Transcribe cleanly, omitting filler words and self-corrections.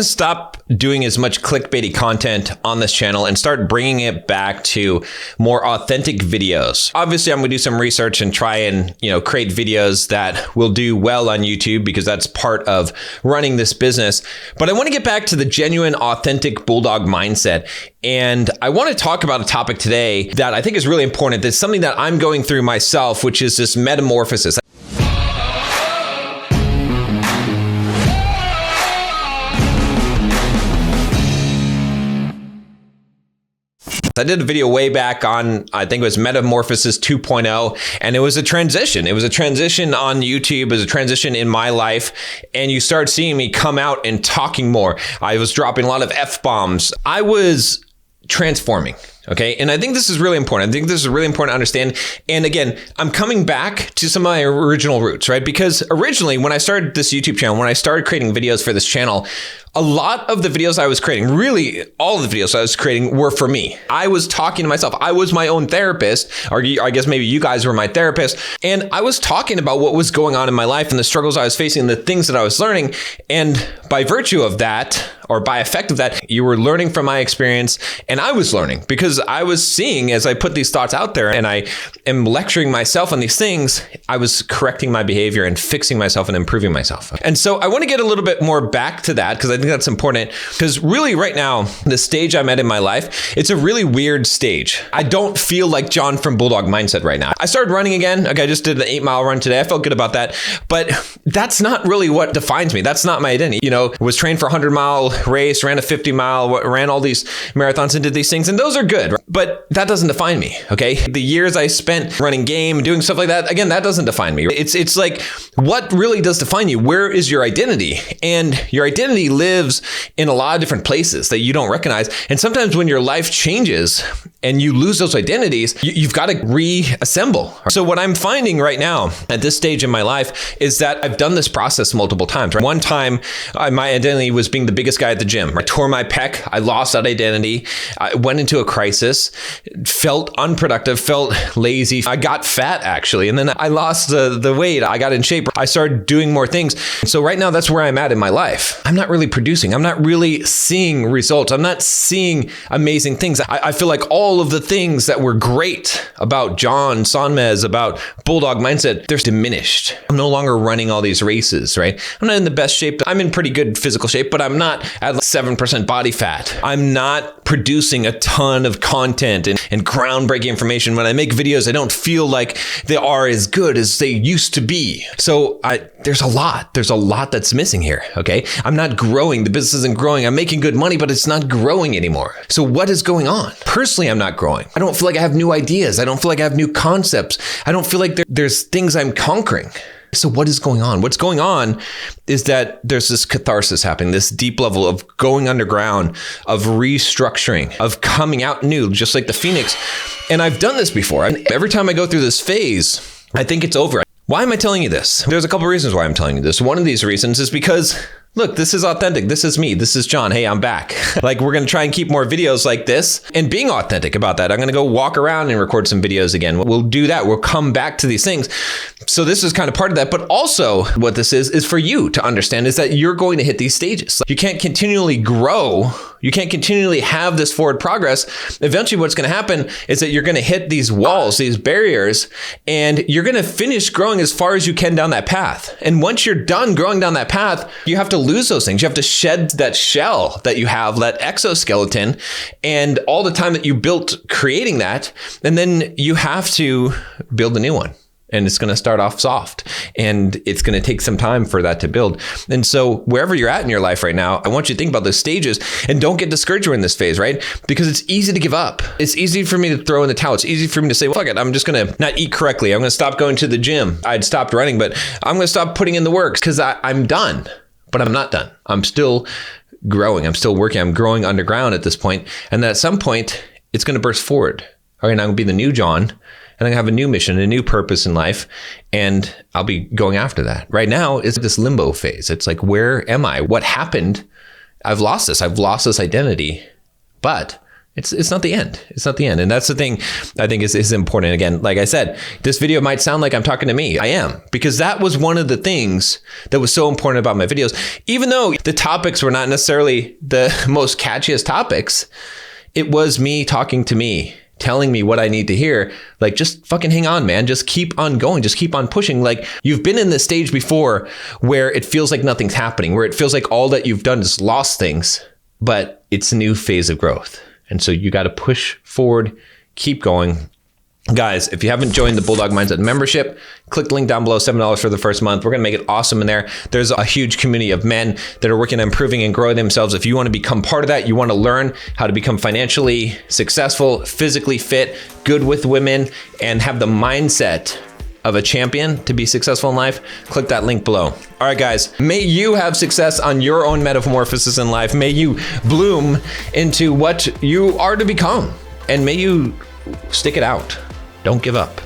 Stop doing as much clickbaity content on this channel and start bringing it back to more authentic videos. Obviously, I'm going to do some research and try and, create videos that will do well on YouTube because that's part of running this business. But I want to get back to the genuine, authentic Bulldog mindset. And I want to talk about a topic today that I think is really important. That's something that I'm going through myself, which is this metamorphosis. I did a video way back on, I think it was Metamorphosis 2.0, and it was a transition. It was a transition on YouTube, it was a transition in my life, and you start seeing me come out and talking more. I was dropping a lot of F-bombs. I was transforming. Okay. And I think this is really important. I think this is really important to understand. And again, I'm coming back to some of my original roots, right? Because originally when I started this YouTube channel, when I started creating videos for this channel, a lot of the videos I was creating, really all of the videos I was creating were for me. I was talking to myself. I was my own therapist, or I guess maybe you guys were my therapist. And I was talking about what was going on in my life and the struggles I was facing, and the things that I was learning. And by virtue of that, or by effect of that, you were learning from my experience, and I was learning because I was seeing as I put these thoughts out there and I am lecturing myself on these things, I was correcting my behavior and fixing myself and improving myself. And so I want to get a little bit more back to that because I think that's important, because really right now, the stage I'm at in my life, it's a really weird stage. I don't feel like John from Bulldog Mindset right now. I started running again. Okay, I just did the 8-mile run today. I felt good about that, but that's not really what defines me. That's not my identity. Was trained for a 100-mile race, ran a 50-mile, ran all these marathons and did these things, and those are good, right? But that doesn't define me, okay? The years I spent running game, doing stuff like that, again, that doesn't define me. It's like, what really does define you? Where is your identity? And your identity lives in a lot of different places that you don't recognize. And sometimes when your life changes and you lose those identities, you've got to reassemble. So what I'm finding right now at this stage in my life is that I've done this process multiple times. Right? One time, my identity was being the biggest guy at the gym. I tore my pec. I lost that identity. I went into a crisis, felt unproductive, felt lazy. I got fat actually. And then I lost the weight. I got in shape. I started doing more things. So right now, that's where I'm at in my life. I'm not really producing. I'm not really seeing results. I'm not seeing amazing things. I feel like all of the things that were great about John Sonmez, about Bulldog Mindset, they're diminished. I'm no longer running all these races, right? I'm not in the best shape. I'm in pretty good physical shape, but I'm not at 7% body fat. I'm not producing a ton of content and groundbreaking information. When I make videos, I don't feel like they are as good as they used to be. So there's a lot that's missing here, okay? I'm not growing. The business isn't growing. I'm making good money, but it's not growing anymore. So what is going on? Personally, I'm not growing. I don't feel like I have new ideas. I don't feel like I have new concepts. I don't feel like there's things I'm conquering. So what is going on? What's going on is that there's this catharsis happening, this deep level of going underground, of restructuring, of coming out new, just like the Phoenix. And I've done this before. Every time I go through this phase, I think it's over. Why am I telling you this? There's a couple reasons why I'm telling you this. One of these reasons is because, look, this is authentic. This is me. This is John. Hey, I'm back. Like, we're going to try and keep more videos like this and being authentic about that. I'm going to go walk around and record some videos again. We'll do that. We'll come back to these things. So this is kind of part of that. But also what this is for you to understand is that you're going to hit these stages. You can't continually grow. You can't continually have this forward progress. Eventually what's going to happen is that you're going to hit these walls, these barriers, and you're going to finish growing as far as you can down that path. And once you're done growing down that path, you have to lose those things. You have to shed that shell that you have, that exoskeleton, and all the time that you built creating that. And then you have to build a new one. And it's going to start off soft, and it's going to take some time for that to build. And so wherever you're at in your life right now, I want you to think about those stages and don't get discouraged in this phase, right? Because it's easy to give up. It's easy for me to throw in the towel. It's easy for me to say, well, fuck it, I'm just going to not eat correctly. I'm going to stop going to the gym. I'd stopped running, but I'm going to stop putting in the work because I'm done. But I'm not done. I'm still growing. I'm still working. I'm growing underground at this point. And then at some point, it's going to burst forward. All right, I'm going to be the new John. And I'm gonna have a new mission, a new purpose in life, and I'll be going after that. Right now, it's this limbo phase. It's like, where am I? What happened? I've lost this. I've lost this identity, but It's not the end. It's not the end. And that's the thing I think is important. Again, like I said, this video might sound like I'm talking to me. I am, because that was one of the things that was so important about my videos. Even though the topics were not necessarily the most catchiest topics, it was me talking to me, telling me what I need to hear. Like, just fucking hang on, man. Just keep on going. Just keep on pushing. Like, you've been in this stage before where it feels like nothing's happening, where it feels like all that you've done is lost things, but it's a new phase of growth. And so you got to push forward, keep going. Guys, if you haven't joined the Bulldog Mindset membership, click the link down below, $7 for the first month. We're going to make it awesome in there. There's a huge community of men that are working on improving and growing themselves. If you want to become part of that, you want to learn how to become financially successful, physically fit, good with women, and have the mindset of a champion to be successful in life, click that link below. All right, guys, may you have success on your own metamorphosis in life. May you bloom into what you are to become, and may you stick it out. Don't give up.